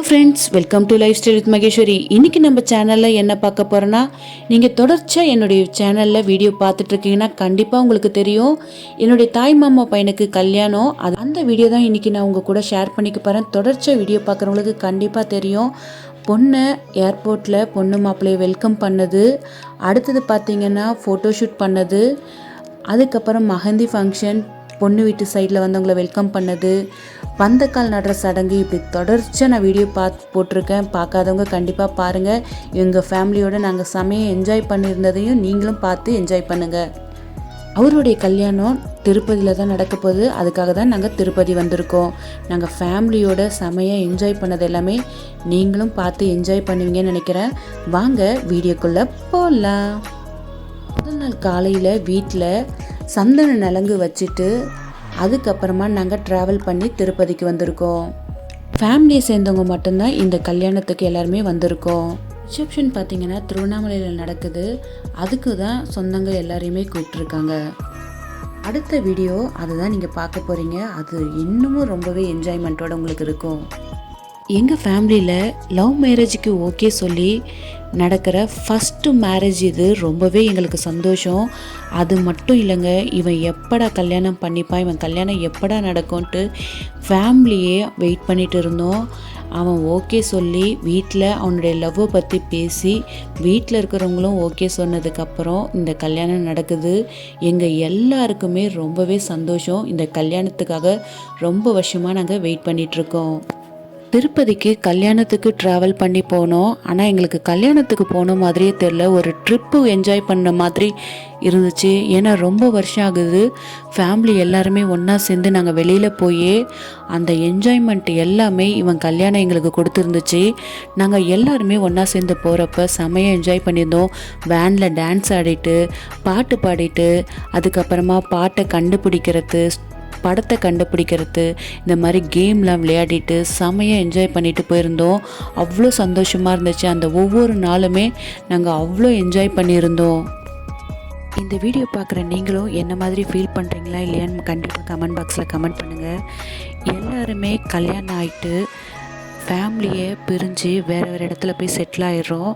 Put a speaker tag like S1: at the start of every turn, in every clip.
S1: Friends, welcome to life style with Maheswari. இன்றைக்கி நம்ம சேனலில் என்ன பார்க்க போகிறோன்னா, நீங்கள் தொடர்ச்சியாக என்னுடைய சேனலில் வீடியோ பார்த்துட்ருக்கீங்கன்னா கண்டிப்பாக உங்களுக்கு தெரியும். என்னுடைய தாய் மாமா பையனுக்கு கல்யாணம், அந்த வீடியோ தான் இன்றைக்கி நான் உங்கள் கூட ஷேர் பண்ணிக்க போகிறேன். தொடர்ச்சியாக வீடியோ பார்க்குறவங்களுக்கு கண்டிப்பாக தெரியும். பொண்ணை ஏர்போர்ட்டில் பொண்ணு மாப்பிள்ளையை வெல்கம் பண்ணது, அடுத்தது பார்த்திங்கன்னா ஃபோட்டோஷூட் பண்ணது, அதுக்கப்புறம் மெஹந்தி ஃபங்க்ஷன், பொண்ணு வீட்டு சைடில் வந்தவங்கள வெல்கம் பண்ணது, பந்தக்கால் நடுற சடங்கு, இப்படி தொடர்ச்சியாக நான் வீடியோ போட்டிருக்கேன். பார்க்காதவங்க கண்டிப்பாக பாருங்கள். எங்கள் ஃபேமிலியோடு நாங்கள் செமையாக என்ஜாய் பண்ணியிருந்ததையும் நீங்களும் பார்த்து என்ஜாய் பண்ணுங்கள். அவருடைய கல்யாணம் திருப்பதியில் தான் நடக்க போகுது. அதுக்காக தான் நாங்கள் திருப்பதி வந்திருக்கோம். நாங்கள் ஃபேமிலியோட செமையாக என்ஜாய் பண்ணது எல்லாமே நீங்களும் பார்த்து என்ஜாய் பண்ணுவீங்கன்னு நினைக்கிறேன். வாங்க வீடியோக்குள்ளே போகலாம். முதல் நாள் காலையில் வீட்டில் சந்தன நலங்கு வச்சுட்டு அதுக்கப்புறமா நாங்கள் ட்ராவல் பண்ணி திருப்பதிக்கு வந்திருக்கோம். ஃபேமிலியை சேர்ந்தவங்க மட்டும்தான் இந்த கல்யாணத்துக்கு எல்லாருமே வந்திருக்கோம். ரிசப்ஷன் பார்த்திங்கன்னா திருவண்ணாமலையில் நடக்குது. அதுக்கு தான் சொந்தங்க எல்லாரையுமே கூப்பிட்ருக்காங்க. அடுத்த வீடியோ அதை தான் நீங்கள் பார்க்க போகிறீங்க. அது இன்னமும் ரொம்பவே என்ஜாய்மெண்ட்டோடு உங்களுக்கு இருக்கும். எங்கள் ஃபேமிலியில் லவ் மேரேஜுக்கு ஓகே சொல்லி நடக்கிற ஃபஸ்ட்டு மேரேஜ் இது. ரொம்பவே எங்களுக்கு சந்தோஷம். அது மட்டும் இல்லைங்க, இவன் எப்படா கல்யாணம் பண்ணிப்பான், இவன் கல்யாணம் எப்படா நடக்கும்ன்ட்டு ஃபேமிலியே வெயிட் பண்ணிகிட்டு இருந்தோம். அவன் ஓகே சொல்லி வீட்டில் அவனுடைய லவ்வை பற்றி பேசி வீட்டில் இருக்கிறவங்களும் ஓகே சொன்னதுக்கப்புறம் இந்த கல்யாணம் நடக்குது. எங்கள் எல்லாருக்குமே ரொம்பவே சந்தோஷம். இந்த கல்யாணத்துக்காக ரொம்ப வருஷமாக நாங்கள் வெயிட் பண்ணிகிட்ருக்கோம். திருப்பதிக்கு கல்யாணத்துக்கு ட்ராவல் பண்ணி போனோம். ஆனால் எங்களுக்கு கல்யாணத்துக்கு போன மாதிரியே தெரில, ஒரு ட்ரிப்பு என்ஜாய் பண்ண மாதிரி இருந்துச்சு. ஏன்னா ரொம்ப வருஷம் ஆகுது. ஃபேமிலி எல்லாருமே ஒன்றா சேர்ந்து நாங்கள் வெளியில் போய் அந்த என்ஜாய்மெண்ட் எல்லாமே இவன் கல்யாணம் எங்களுக்கு கொடுத்துருந்துச்சு. நாங்கள் எல்லாருமே ஒன்றா சேர்ந்து போகிறப்ப செமையாக என்ஜாய் பண்ணியிருந்தோம். வேனில் டான்ஸ் ஆடிட்டு பாட்டு பாடிட்டு அதுக்கப்புறமா பாட்டை கண்டுபிடிக்கிறது, படத்தை கண்டுபிடிக்கிறது, இந்த மாதிரி கேம்லாம் விளையாடிட்டு செமையாக என்ஜாய் பண்ணிட்டு போயிருந்தோம். அவ்வளோ சந்தோஷமாக இருந்துச்சு. அந்த ஒவ்வொரு நாளுமே நாங்கள் அவ்வளோ என்ஜாய் பண்ணியிருந்தோம். இந்த வீடியோ பார்க்குற நீங்களும் என்ன மாதிரி ஃபீல் பண்ணுறீங்களா இல்லையான்னு கண்டிப்பாக கமெண்ட் பாக்ஸில் கமெண்ட் பண்ணுங்கள். எல்லாருமே கல்யாணம் ஆகிட்டு ஃபேமிலியை பிரிஞ்சு வேறு வேறு இடத்துல போய் செட்டில் ஆகிடுறோம்.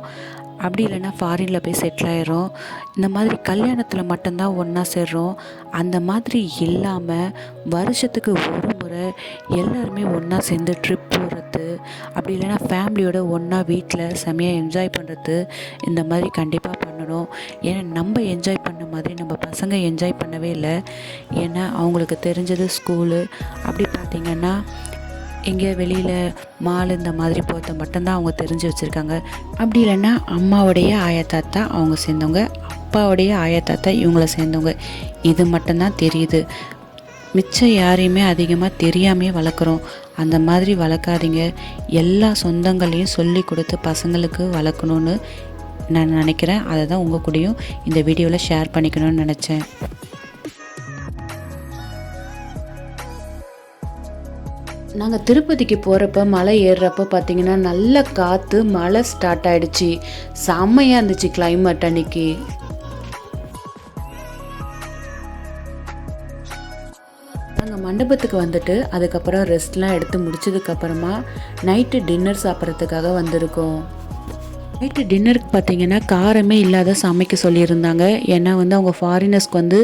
S1: அப்படி இல்லைன்னா ஃபாரினில் போய் செட்டில் ஆகிடும். இந்த மாதிரி கல்யாணத்தில் மட்டும்தான் ஒன்றா சேர்றோம். அந்த மாதிரி இல்லாமல் வருஷத்துக்கு ஒரு முறை எல்லாருமே ஒன்றா சேர்ந்து ட்ரிப் போகிறது, அப்படி இல்லைன்னா ஃபேமிலியோட ஒன்றா வீட்டில் செமையாக என்ஜாய் பண்ணுறது, இந்த மாதிரி கண்டிப்பாக பண்ணணும். ஏன்னா நம்ம என்ஜாய் பண்ண மாதிரி நம்ம பசங்க என்ஜாய் பண்ணவே இல்லை. ஏன்னா அவங்களுக்கு தெரிஞ்சது ஸ்கூலு, அப்படி பார்த்திங்கன்னா எங்கே வெளியில் மால் இந்த மாதிரி போகிறத மட்டும்தான் அவங்க தெரிஞ்சு வச்சுருக்காங்க. அப்படி இல்லைன்னா அம்மாவுடைய ஆயத்தாத்தா அவங்க சேர்ந்தவங்க, அப்பாவுடைய ஆயத்தாத்தா இவங்கள சேர்ந்தவங்க, இது மட்டும்தான் தெரியுது. மிச்சம் யாரையுமே அதிகமாக தெரியாமையே வளர்க்குறோம். அந்த மாதிரி வளர்க்காதீங்க. எல்லா சொந்தங்களையும் சொல்லி கொடுத்து பசங்களுக்கு வளர்க்கணுன்னு நான் நினைக்கிறேன். அதை தான் உங்கள் கூடயும் இந்த வீடியோவில் ஷேர் பண்ணிக்கணும்னு நினச்சேன். நாங்கள் திருப்பதிக்கு போகிறப்ப மலை ஏறுறப்ப பார்த்திங்கன்னா நல்ல காற்று, மழை ஸ்டார்ட் ஆகிடுச்சு. செம்மையாக இருந்துச்சு கிளைமேட் அன்னைக்கு. நாங்கள் மண்டபத்துக்கு வந்துட்டு அதுக்கப்புறம் ரெஸ்ட்லாம் எடுத்து முடிச்சதுக்கப்புறமா நைட்டு டின்னர் சாப்பிட்றதுக்காக வந்திருக்கோம். நைட்டு டின்னருக்கு பார்த்திங்கன்னா காரமே இல்லாத சமைக்க சொல்லியிருந்தாங்க. ஏன்னா அவங்க ஃபாரினர்ஸ்க்கு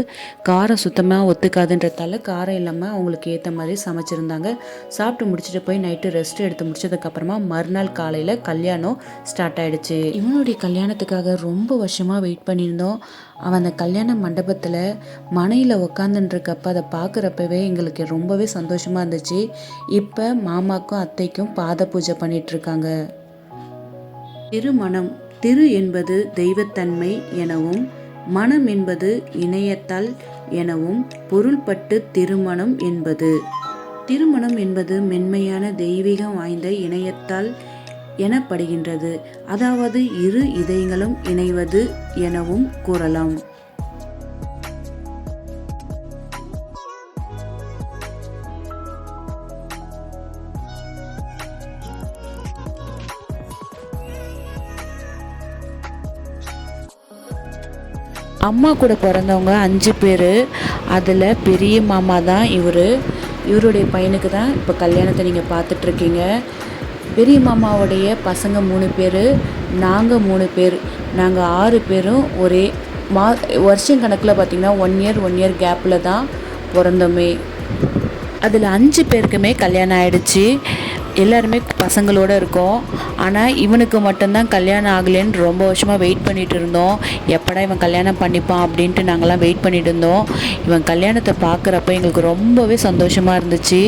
S1: காரம் சுத்தமாக ஒத்துக்காதுன்றதால காரம் இல்லாமல் அவங்களுக்கு ஏற்ற மாதிரி சமைச்சிருந்தாங்க. சாப்பிட்டு முடிச்சுட்டு போய் நைட்டு ரெஸ்ட் எடுத்து முடிச்சதுக்கப்புறமா மறுநாள் காலையில் கல்யாணம் ஸ்டார்ட் ஆகிடுச்சு. இவனுடைய கல்யாணத்துக்காக ரொம்ப வருஷமாக வெயிட் பண்ணியிருந்தோம். அவன் அந்த கல்யாண மண்டபத்தில் மனையில் உக்காந்துருக்கப்ப அதை பார்க்குறப்பவே எங்களுக்கு ரொம்பவே சந்தோஷமாக இருந்துச்சு. இப்போ மாமாக்கும் அத்தைக்கும் பாத பூஜை பண்ணிகிட்ருக்காங்க. திருமணம், திரு என்பது தெய்வத்தன்மை எனவும் மனம் என்பது இணையத்தால் எனவும் பொருள்பட்டு திருமணம் என்பது. திருமணம் என்பது மென்மையான தெய்வீகம் வாய்ந்த இணையத்தால் எனப்படுகின்றது. அதாவது இரு இதயங்களும் இணைவது எனவும் கூறலாம். அம்மா கூட பிறந்தவங்க 5 பேர். அதில் பெரிய மாமா தான் இவருடைய பையனுக்கு தான் இப்போ கல்யாணத்தை நீங்கள் பார்த்துட்ருக்கீங்க. பெரிய மாமாவுடைய பசங்க 3 பேர், நாங்கள் 3 பேர், நாங்கள் 6 பேரும் ஒரே வருஷம் கணக்கில் பார்த்திங்கன்னா 1 இயர் கேப்பில் தான் பிறந்தோமே. அதில் 5 பேருக்குமே கல்யாணம் ஆகிடுச்சு. எல்லாருமே பசங்களோடு இருக்கோம். ஆனால் இவனுக்கு மட்டும்தான் கல்யாணம் ஆகலைன்னு ரொம்ப வருஷமாக வெயிட் பண்ணிகிட்டு இருந்தோம். எப்படா இவன் கல்யாணம் பண்ணிப்பான் அப்படின்ட்டு நாங்கள்லாம் வெயிட் பண்ணிகிட்டு இருந்தோம். இவன் கல்யாணத்தை பார்க்குறப்ப எங்களுக்கு ரொம்பவே சந்தோஷமாக இருந்துச்சு.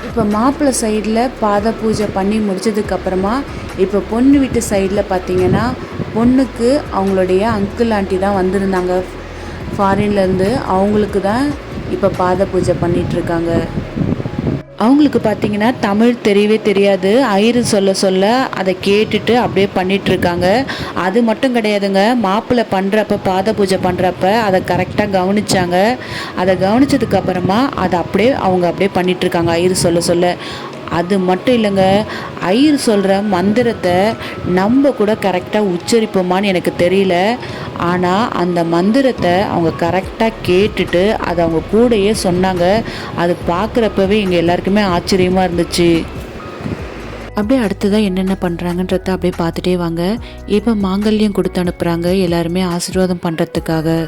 S1: இப்போ மாப்பிள்ளை சைடில் பாத பூஜை பண்ணி முடித்ததுக்கப்புறமா இப்போ பொண்ணு வீட்டு சைடில் பார்த்திங்கன்னா பொண்ணுக்கு அவங்களுடைய அங்கிள் ஆண்டி தான் வந்திருந்தாங்க ஃபாரின்லேருந்து. அவங்களுக்கு தான் இப்போ பாத பூஜை பண்ணிகிட்ருக்காங்க. அவங்களுக்கு பார்த்திங்கன்னா தமிழ் தெரியவே தெரியாது. ஐயரு சொல்ல அதை கேட்டுட்டு அப்படியே பண்ணிகிட்ருக்காங்க. அது மட்டும் கிடையாதுங்க, மாப்பிள்ளை பண்ணுறப்ப பாத பூஜை பண்ணுறப்ப அதை கரெக்டாக கவனித்தாங்க. அதை கவனித்ததுக்கப்புறமா அதை அவங்க அப்படியே பண்ணிகிட்ருக்காங்க ஐயரு சொல்ல. அது மட்டும் இல்லைங்க, ஐயர் சொல்கிற மந்திரத்தை நம்ம கூட கரெக்டாக உச்சரிப்போமான்னு எனக்கு தெரியல. ஆனால் அந்த மந்திரத்தை அவங்க கரெக்டாக கேட்டுட்டு அதை அவங்க கூடயே சொன்னாங்க. அது பார்க்குறப்பவே எங்கள் எல்லாருக்குமே ஆச்சரியமாக இருந்துச்சு. அப்படியே அடுத்ததாக என்னென்ன பண்ணுறாங்கன்றத அப்படியே பார்த்துட்டே வாங்க. இப்போ மாங்கல்யம் கொடுத்து அனுப்புகிறாங்க எல்லாருமே ஆசீர்வாதம் பண்ணுறதுக்காக.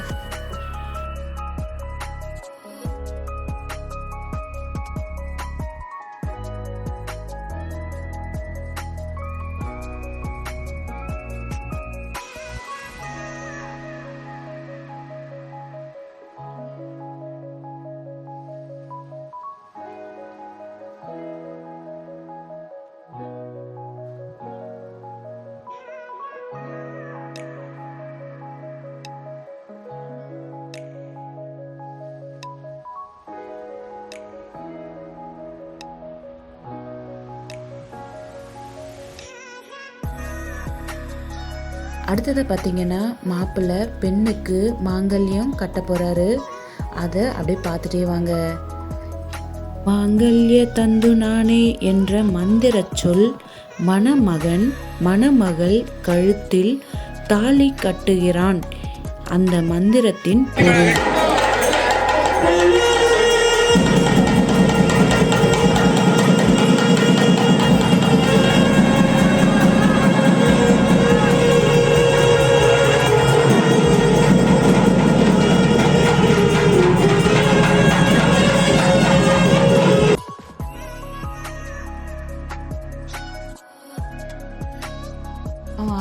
S1: அடுத்ததை பார்த்திங்கன்னா மாப்பிள்ளை பெண்ணுக்கு மாங்கல்யம் கட்ட போகிறாரு. அதை அப்படியே பார்த்துட்டே வாங்க. மாங்கல்ய தந்து நானே என்ற மந்திர சொல் மணமகன் மணமகள் கழுத்தில் தாலி கட்டுகிறான். அந்த மந்திரத்தின் பொருள்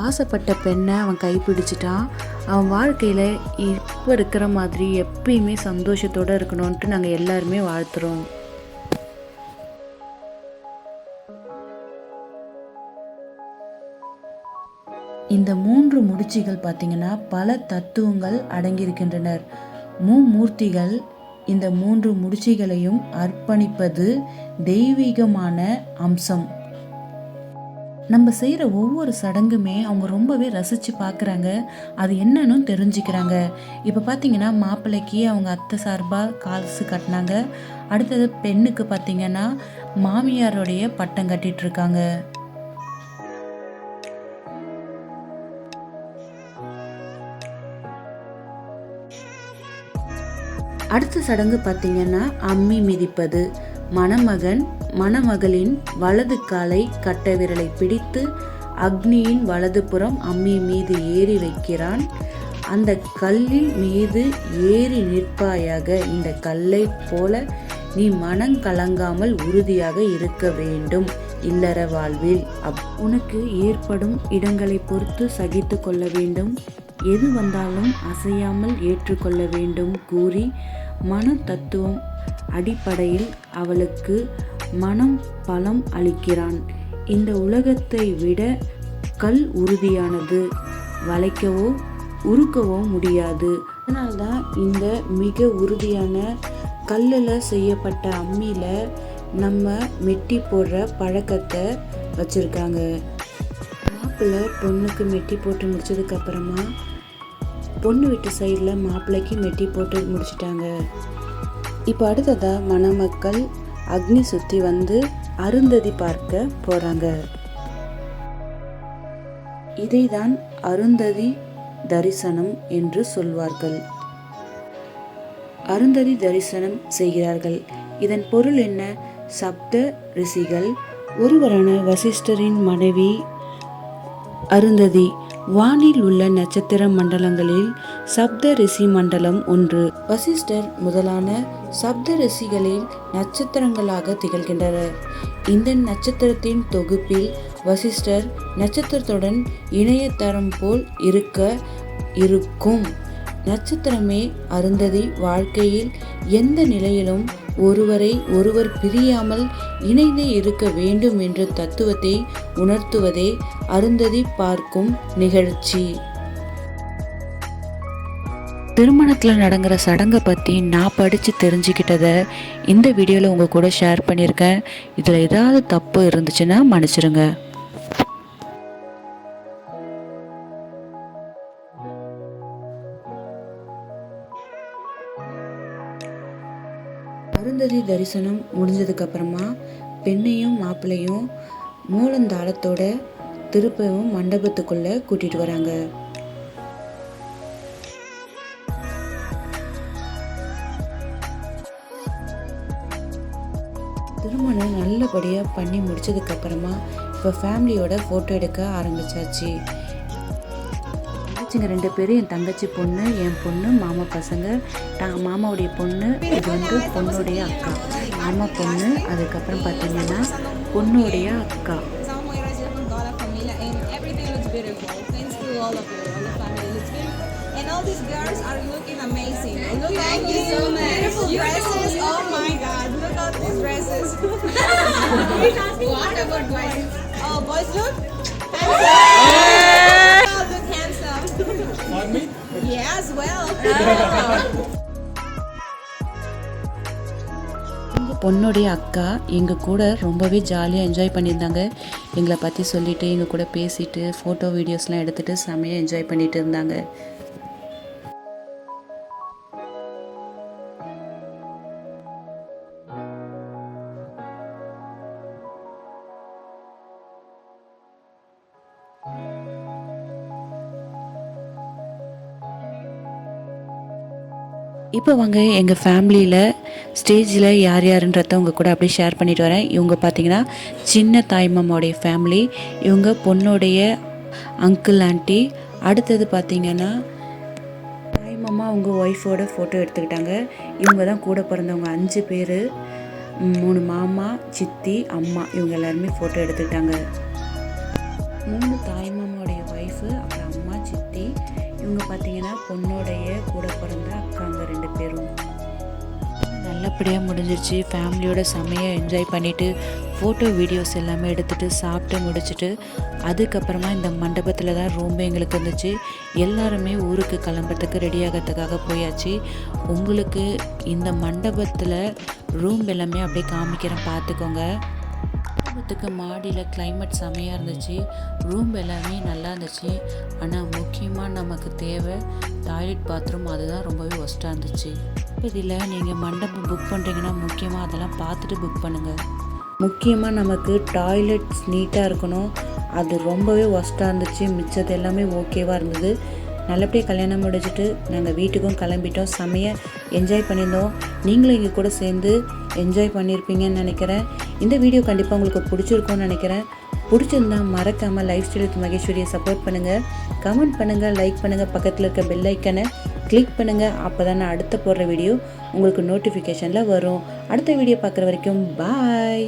S1: ஆசைப்பட்ட பெண்ணை அவன் கைப்பிடிச்சிட்டான். அவன் வாழ்க்கையில் இப்போ இருக்கிற மாதிரி எப்பயுமே சந்தோஷத்தோடு இருக்கணும்ன்ட்டு நாங்கள் எல்லாருமே வாழ்த்துறோம். இந்த 3 முடிச்சுகள் பார்த்திங்கன்னா பல தத்துவங்கள் அடங்கியிருக்கின்றனர். மூர்த்திகள் இந்த 3 முடிச்சுகளையும் அர்ப்பணிப்பது தெய்வீகமான அம்சம். நம்ம செய்கிற ஒவ்வொரு சடங்குமே அவங்க ரொம்பவே ரசித்து பார்க்குறாங்க. அது என்னன்னு தெரிஞ்சுக்கிறாங்க. இப்போ பார்த்திங்கன்னா மாப்பிள்ளைக்கு அவங்க அத்தை சார்பாக காசு கட்டினாங்க. அடுத்தது பெண்ணுக்கு பார்த்திங்கன்னா மாமியாருடைய பட்டம் கட்டிகிட்ருக்காங்க. அடுத்த சடங்கு பார்த்திங்கன்னா அம்மி மிதிப்பது. மணமகன் மணமகளின் வலது காலை கட்டை விரலை பிடித்து அக்னியின் வலதுபுறம் அம்மி மீது ஏறி வைக்கிறான். அந்த கல்லின் மீது ஏறி நிற்பாயாக. இந்த கல்லை போல நீ மனங்கலங்காமல் உறுதியாக இருக்க வேண்டும் இல்லற வாழ்வில். உனக்கு ஏற்படும் இடங்களை பொறுத்து சகித்து கொள்ள வேண்டும். எது வந்தாலும் அசையாமல் ஏற்றுக்கொள்ள வேண்டும் கூறி மன தத்துவம் அடிப்படையில் அவளுக்கு மனம் பலம் அளிக்கிறான். இந்த உலகத்தை விட கல் உறுதியானது, வளைக்கவோ உருக்கவோ முடியாது. அதனால்தான் இந்த மிக உறுதியான கல்லில் செய்யப்பட்ட அம்மியில் நம்ம மெட்டி போடுற பழக்கத்தை வச்சுருக்காங்க. மாப்பிள்ளை பொண்ணுக்கு மெட்டி போட்டு முடிச்சதுக்கப்புறமா பொண்ணு வீட்டு சைடில் மாப்பிள்ளைக்கு மெட்டி போட்டு முடிச்சிட்டாங்க. இப்போ அடுத்ததாக மணமக்கள் அக்னி சுற்றி வந்து அருந்ததி பார்க்க போகிறாங்க. இதைதான் அருந்ததி தரிசனம் என்று சொல்வார்கள். அருந்ததி தரிசனம் செய்கிறார்கள். இதன் பொருள் என்ன? சப்த ரிஷிகள் ஒருவரான வசிஷ்டரின் மனைவி அருந்ததி. வானில் உள்ள நட்சத்திர மண்டலங்களில் சப்த ரிஷி மண்டலம் ஒன்று. வசிஷ்டர் முதலான சப்த ரிஷிகளில் நட்சத்திரங்களாக திகழ்கின்றனர். இந்த நட்சத்திரத்தின் தொகுப்பில் வசிஷ்டர் நட்சத்திரத்துடன் இணையதரம் போல் இருக்கும் நட்சத்திரமே அருந்ததி. வாழ்க்கையில் எந்த நிலையிலும் ஒருவரை ஒருவர் பிரியாமல் இணைந்து இருக்க வேண்டும் என்ற தத்துவத்தை உணர்த்துவதே அருந்ததி பார்க்கும் நிகழ்ச்சி. திருமணத்தில் நடக்கிற சடங்கை பற்றி நான் படித்து தெரிஞ்சுக்கிட்டதை இந்த வீடியோவில் உங்கள் கூட ஷேர் பண்ணியிருக்கேன். இதில் ஏதாவது தப்பு இருந்துச்சுன்னா மன்னிச்சிருங்க. அருந்ததி தரிசனம் முடிஞ்சதுக்கு அப்புறமா பெண்ணையும் மாப்பிள்ளையும் மூலந்தாளத்தோட திருப்பவும் மண்டபத்துக்குள்ள கூட்டிட்டு வராங்க. திருமணம் நல்லபடியாக பண்ணி முடிச்சதுக்கு அப்புறமா இப்போ ஃபேமிலியோட ஃபோட்டோ எடுக்க ஆரம்பிச்சாச்சு. தங்கச்சிங்க 2 பேரும், என் தங்கச்சி பொண்ணு, என் பொண்ணு, மாமா பசங்க, மாமாவுடைய பொண்ணு, இது வந்து பொண்ணுடைய அக்கா, மாமா பொண்ணு, அதுக்கப்புறம் பார்த்தீங்கன்னா பொண்ணுடைய அக்கா. And all these girls are looking amazing. Look at these beautiful dresses. Oh my God! Look at these dresses. What about boys? Oh, boys look handsome. Oh, look handsome. Want me? Yes, well. பொண்ணுடைய அக்கா எங்கள் கூட ரொம்பவே ஜாலியாக enjoy பண்ணியிருந்தாங்க. எங்களை பற்றி சொல்லிவிட்டு எங்கள் கூட பேசிட்டு ஃபோட்டோ வீடியோஸ்லாம் எடுத்துகிட்டு செமையாக என்ஜாய் பண்ணிகிட்டு இருந்தாங்க. இப்போ வாங்க எங்கள் ஃபேமிலியில் ஸ்டேஜில் யார் யாருன்றத உங்கள் கூட அப்படியே ஷேர் பண்ணிட்டு வரேன். இவங்க பார்த்தீங்கன்னா சின்ன தாய்மாமாவுடைய ஃபேமிலி, இவங்க பொண்ணுடைய அங்கிள் ஆண்டி. அடுத்தது பார்த்தீங்கன்னா தாய்மாமா அவங்க ஒய்ஃபோட ஃபோட்டோ எடுத்துக்கிட்டாங்க. இவங்க தான் கூட பிறந்தவங்க 5 பேர், 3 மாமா, சித்தி, அம்மா, இவங்க எல்லாருமே ஃபோட்டோ எடுத்துக்கிட்டாங்க. 3 தாய்மாமாவுடைய ஒய்ஃபு, அப்புறம் அம்மா, சித்தி, இவங்க பார்த்தீங்கன்னா பொண்ணுடைய கூட பிறந்த அக்காங்க 2 பேரும். நல்லபடியாக முடிஞ்சிருச்சு. ஃபேமிலியோட செமையாக என்ஜாய் பண்ணிவிட்டு ஃபோட்டோ வீடியோஸ் எல்லாமே எடுத்துகிட்டு சாப்பிட்டு முடிச்சுட்டு அதுக்கப்புறமா இந்த மண்டபத்தில் தான் ரூம் எங்களுக்கு இருந்துச்சு. எல்லாருமே ஊருக்கு கிளம்புறதுக்கு ரெடி ஆகிறதுக்காக போயாச்சு. உங்களுக்கு இந்த மண்டபத்தில் ரூம் எல்லாமே அப்படியே காமிக்கிறேன், பார்த்துக்கோங்க. மண்டபத்துக்கு மாடியில் கிளைமேட் செமையாக இருந்துச்சு. ரூம் எல்லாமே நல்லா இருந்துச்சு. ஆனால் முக்கியமாக நமக்கு தேவை டாய்லெட், பாத்ரூம், அதுதான் ரொம்பவே ஒஸ்ட்டாக இருந்துச்சு. இதில் நீங்கள் மண்டபம் புக் பண்ணுறீங்கன்னா முக்கியமாக அதெல்லாம் பார்த்துட்டு புக் பண்ணுங்கள். முக்கியமாக நமக்கு டாய்லெட்ஸ் நீட்டாக இருக்கணும். அது ரொம்பவே ஒஸ்ட்டாக இருந்துச்சு. மிச்சது எல்லாமே ஓகேவாக இருந்தது. நல்லபடியாக கல்யாணம் முடிச்சுட்டு நாங்கள் வீட்டுக்கும் கிளம்பிட்டோம். செமையாக என்ஜாய் பண்ணியிருந்தோம். நீங்களும் எங்கள் கூட சேர்ந்து என்ஜாய் பண்ணியிருப்பீங்கன்னு நினைக்கிறேன். இந்த வீடியோ கண்டிப்பாக உங்களுக்கு பிடிச்சிருக்கும்னு நினைக்கிறேன். பிடிச்சிருந்தா மறக்காமல் லைஃப் ஸ்டைல் வித் மகேஸ்வரியை சப்போர்ட் பண்ணுங்கள், கமெண்ட் பண்ணுங்கள், லைக் பண்ணுங்கள், பக்கத்தில் இருக்க பெல் ஐக்கனை கிளிக் பண்ணுங்கள். அப்போ தான் நான் அடுத்த போடுற வீடியோ உங்களுக்கு நோட்டிஃபிகேஷனில் வரும். அடுத்த வீடியோ பார்க்குற வரைக்கும் பாய்.